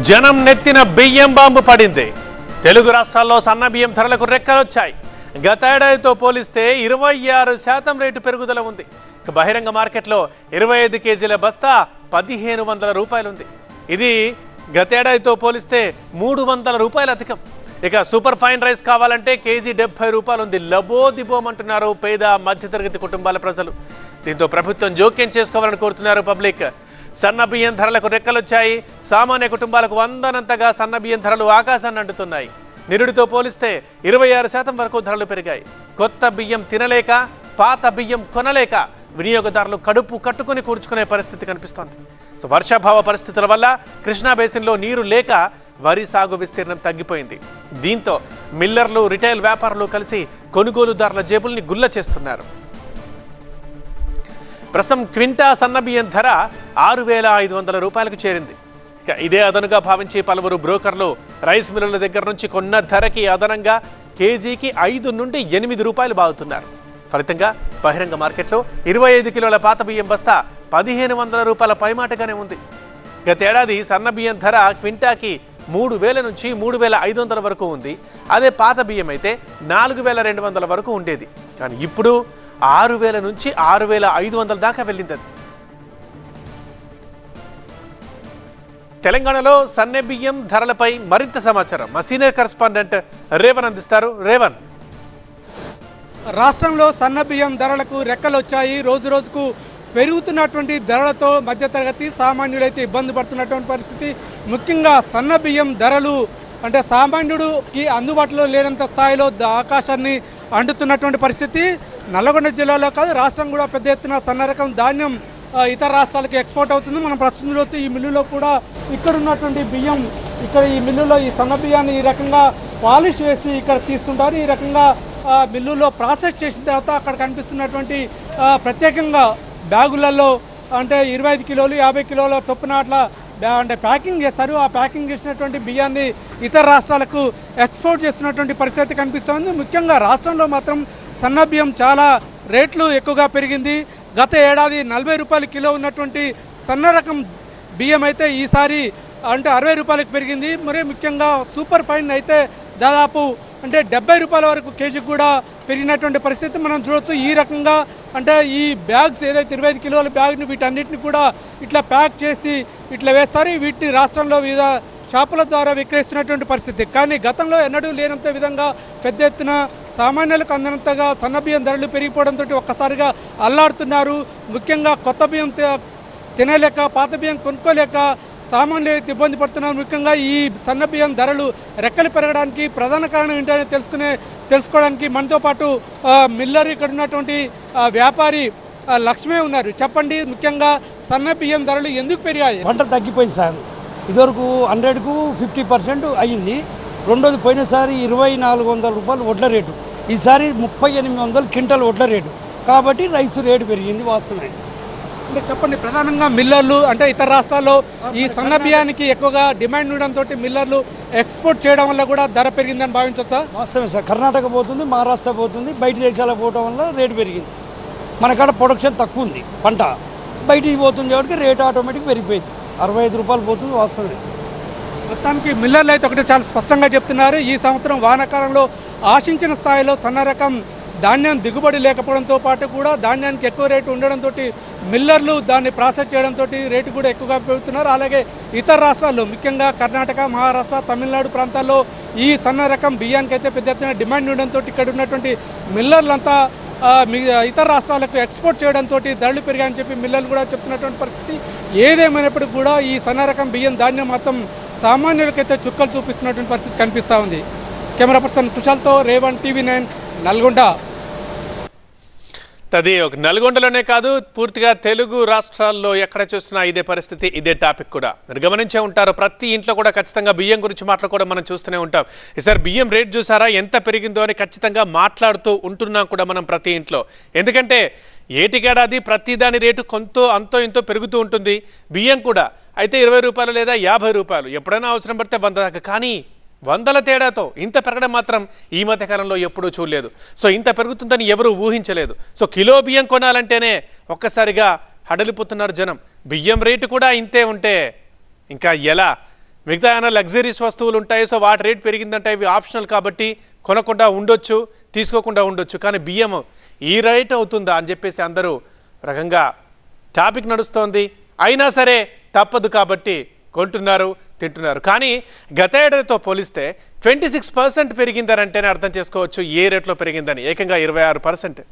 జనం నెత్తిన బియ్యం బాంబు పడింది. తెలుగు రాష్ట్రాల్లో సన్న బియ్యం ధరలకు రెక్కలొచ్చాయి. గత ఏడాదితో పోలిస్తే 26% రేటు పెరుగుదల ఉంది. బహిరంగ మార్కెట్లో 25 కేజీల బస్తా 1500 రూపాయలు ఉంది. ఇది గత ఏడాదితో పోలిస్తే 300 రూపాయలు అధికం. ఇక సూపర్ ఫైన్ రైస్ కావాలంటే కేజీ 70 రూపాయలు ఉంది. లబోదిబోమంటున్నారు పేద మధ్యతరగతి కుటుంబాల ప్రజలు. దీంతో ప్రభుత్వం జోక్యం చేసుకోవాలని కోరుతున్నారు పబ్లిక్. సన్న బియ్యం ధరలకు రెక్కలొచ్చాయి. సామాన్య కుటుంబాలకు వందనంతగా సన్న బియ్యం ధరలు ఆకాశాన్ని అంటుతున్నాయి. నిరుడితో పోలిస్తే 26% వరకు ధరలు పెరిగాయి. కొత్త బియ్యం తినలేక, పాత బియ్యం కొనలేక వినియోగదారులు కడుపు కట్టుకుని కూర్చుకునే పరిస్థితి కనిపిస్తోంది. సో వర్షాభావ పరిస్థితుల వల్ల కృష్ణా బేసిన్లో నీరు లేక వరి సాగు విస్తీర్ణం తగ్గిపోయింది. దీంతో మిల్లర్లు, రిటైల్ వ్యాపారులు కలిసి కొనుగోలుదారుల జేబుల్ని గుల్ల చేస్తున్నారు. ప్రస్తుతం క్వింటా సన్నబియ్యం ధర 6500 రూపాయలకు చేరింది. ఇక ఇదే అదనుగా భావించి పలువురు బ్రోకర్లు రైస్ మిల్లుల దగ్గర నుంచి కొన్న ధరకి అదనంగా కేజీకి 5 నుండి 8 రూపాయలు బాగుతున్నారు. ఫలితంగా బహిరంగ మార్కెట్లో 25 కిలోల పాత బియ్యం బస్తా 1500 రూపాయల పైమాటగానే ఉంది. గతేడాది సన్నబియ్యం ధర క్వింటాకి 3000 నుంచి 3500 వరకు ఉంది. అదే పాత బియ్యం అయితే 4200 వరకు ఉండేది. కానీ ఇప్పుడు 6000 నుంచి 6500 దాకా వెళ్ళింది. తెలంగాణలో సన్నె బియ్యం ధరలపై మరింత సమాచారం మా సీనియర్ కరెస్పాండెంట్ రేవన్ అందిస్తారు. రేవన్, రాష్ట్రంలో సన్న బియ్యం ధరలకు రెక్కలొచ్చాయి. రోజు రోజుకు పెరుగుతున్నటువంటి ధరలతో మధ్యతరగతి సామాన్యులైతే ఇబ్బంది పడుతున్నటువంటి పరిస్థితి. ముఖ్యంగా సన్న బియ్యం ధరలు అంటే సామాన్యుడికి అందుబాటులో లేనంత స్థాయిలో ఆకాశాన్ని అంటుతున్నటువంటి పరిస్థితి. నల్లగొండ జిల్లాలో కాదు, రాష్ట్రం కూడా పెద్ద ఎత్తున సన్న రకం ధాన్యం ఇతర రాష్ట్రాలకు ఎక్స్పోర్ట్ అవుతుంది. మనం ప్రస్తుతం చూస్తే ఈ మిల్లులో కూడా ఇక్కడ ఉన్నటువంటి బియ్యం, ఇక్కడ ఈ మిల్లులో ఈ సన్న బియ్యాన్ని ఈ రకంగా పాలిష్ చేసి ఇక్కడ తీస్తుంటారు. ఈ రకంగా మిల్లులో ప్రాసెస్ చేసిన తర్వాత అక్కడ కనిపిస్తున్నటువంటి ప్రత్యేకంగా బ్యాగులలో అంటే 25 కిలోలు 50 కిలోల చొప్పున అట్లా అంటే ప్యాకింగ్ చేస్తారు. ఆ ప్యాకింగ్ చేసినటువంటి బియ్యాన్ని ఇతర రాష్ట్రాలకు ఎక్స్పోర్ట్ చేస్తున్నటువంటి పరిస్థితి కనిపిస్తుంది. ముఖ్యంగా రాష్ట్రంలో మాత్రం సన్న బియ్యం చాలా రేట్లు ఎక్కువగా పెరిగింది. గత ఏడాది 40 రూపాయల కిలో ఉన్నటువంటి సన్న రకం బియ్యం అయితే ఈసారి అంటే 60 రూపాయలకు పెరిగింది. మరి ముఖ్యంగా సూపర్ ఫైన్ అయితే దాదాపు అంటే 70 రూపాయల వరకు కేజీకి కూడా పెరిగినటువంటి పరిస్థితి మనం చూడవచ్చు. ఈ రకంగా అంటే ఈ బ్యాగ్స్ ఏదైతే 25 కిలోల బ్యాగ్ని వీటన్నిటిని కూడా ఇట్లా ప్యాక్ చేసి ఇట్లా వేస్తారు. వీటిని రాష్ట్రంలో వివిధ షాపుల ద్వారా విక్రయిస్తున్నటువంటి పరిస్థితి. కానీ గతంలో ఎన్నడూ లేనంత విధంగా పెద్ద ఎత్తున సామాన్యులకు అందనంతగా సన్నబియ్యం ధరలు పెరిగిపోవడంతో ఒక్కసారిగా అల్లాడుతున్నారు. ముఖ్యంగా కొత్త బియ్యం తినలేక, పాత బియ్యం కొనుక్కోలేక సామాన్యులు అయితే ఇబ్బంది పడుతున్నారు. ముఖ్యంగా ఈ సన్న బియ్యం ధరలు రెక్కలు పెరగడానికి ప్రధాన కారణం ఏంటనే తెలుసుకోవడానికి మనతో పాటు మిల్లర్ ఇక్కడ ఉన్నటువంటి వ్యాపారి లక్ష్మే ఉన్నారు. చెప్పండి, ముఖ్యంగా సన్న బియ్యం ధరలు ఎందుకు పెరిగాయి? పంట తగ్గిపోయింది సార్. ఇదివరకు 100కు 50% అయ్యింది. రెండోది పోయినసారి 2400 రూపాయలు వడ్ల రేటు, ఈసారి 3800 క్వింటల్ వడ్ల రేటు. కాబట్టి రైసు రేటు పెరిగింది వాస్తవమే. అంటే చెప్పండి, ప్రధానంగా మిల్లర్లు అంటే ఇతర రాష్ట్రాల్లో ఈ సన్న బియ్యానికి ఎక్కువగా డిమాండ్ ఉండడంతో మిల్లర్లు ఎక్స్పోర్ట్ చేయడం వల్ల కూడా ధర పెరిగిందని భావించవచ్చా? వాస్తవమే సార్. కర్ణాటక పోతుంది, మహారాష్ట్ర పోతుంది, బయట దేశాలకు పోవడం వల్ల రేటు పెరిగింది. మనకాడ ప్రొడక్షన్ తక్కువ ఉంది, పంట బయటికి పోతుంది కాబట్టి రేటు ఆటోమేటిక్ పెరిగిపోయింది. 65 రూపాయలు పోతుంది వాస్తవమే. మొత్తానికి మిల్లర్లు అయితే ఒకటి చాలా స్పష్టంగా చెప్తున్నారు. ఈ సంవత్సరం వానాకాలంలో ఆశించిన స్థాయిలో సన్న రకం ధాన్యం దిగుబడి లేకపోవడంతో పాటు కూడా ధాన్యానికి ఎక్కువ రేటు ఉండడంతో మిల్లర్లు దాన్ని ప్రాసెస్ చేయడంతో రేటు కూడా ఎక్కువగా పెరుగుతున్నారు. అలాగే ఇతర రాష్ట్రాల్లో ముఖ్యంగా కర్ణాటక, మహారాష్ట్ర, తమిళనాడు ప్రాంతాల్లో ఈ సన్న రకం బియ్యానికి అయితే పెద్ద ఎత్తున డిమాండ్ ఉండడంతో ఇక్కడ ఉన్నటువంటి మిల్లర్లంతా ఇతర రాష్ట్రాలకు ఎక్స్పోర్ట్ చేయడంతో ధరలు పెరిగాయని చెప్పి మిల్లర్లు కూడా చెప్తున్నటువంటి పరిస్థితి. ఏదేమైనప్పటికీ కూడా ఈ సన్న రకం బియ్యం ధాన్యం మొత్తం సామాన్యులకైతే చుక్కలు చూపిస్తున్నటువంటి పరిస్థితి కనిపిస్తూ ఉంది. Camera person కుశాల్తో Revan, TV9 Nalgonda. అది ఒక నల్గొండలోనే కాదు, పూర్తిగా తెలుగు రాష్ట్రాల్లో ఎక్కడ చూసినా ఇదే పరిస్థితి, ఇదే టాపిక్ కూడా మీరు గమనించే ఉంటారు. ప్రతి ఇంట్లో కూడా ఖచ్చితంగా బియ్యం గురించి మాట్లాడుకోవడం మనం చూస్తూనే ఉంటాం. ఈసారి బియ్యం రేట్ చూసారా ఎంత పెరిగిందో అని ఖచ్చితంగా మాట్లాడుతూ ఉంటున్నాం కూడా మనం ప్రతి ఇంట్లో. ఎందుకంటే ఏటికేడాది ప్రతి దాని రేటు అంతో ఇంతో పెరుగుతూ ఉంటుంది. బియ్యం కూడా అయితే 20 రూపాయలు లేదా 50 రూపాయలు, ఎప్పుడైనా అవసరం పడితే 100 దాకా. కానీ 100ల తేడాతో ఇంత పెరగడం మాత్రం ఈ మధ్యకాలంలో ఎప్పుడూ చూడలేదు. సో ఇంత పెరుగుతుందని ఎవరూ ఊహించలేదు. సో కిలో బియ్యం కొనాలంటేనే ఒక్కసారిగా హడలిపోతున్నారు జనం. బియ్యం రేటు కూడా ఇంతే ఉంటే ఇంకా ఎలా? మిగతా ఏమైనా లగ్జరీస్ వస్తువులు ఉంటాయి, సో వాటి రేట్ పెరిగిందంటే ఇవి ఆప్షనల్ కాబట్టి కొనకుండా ఉండొచ్చు, తీసుకోకుండా ఉండొచ్చు. కానీ బియ్యం ఈ రేట్ అవుతుందా అని చెప్పేసి అందరూ రకంగా టాపిక్ నడుస్తోంది. అయినా సరే తప్పదు కాబట్టి కొంటున్నారు, తింటున్నారు. కానీ గత ఏడాదితో పోలిస్తే 26% పెరిగిందనంటేనే అర్థం చేసుకోవచ్చు ఏ రేట్లో పెరిగిందని. ఏకంగా 26%.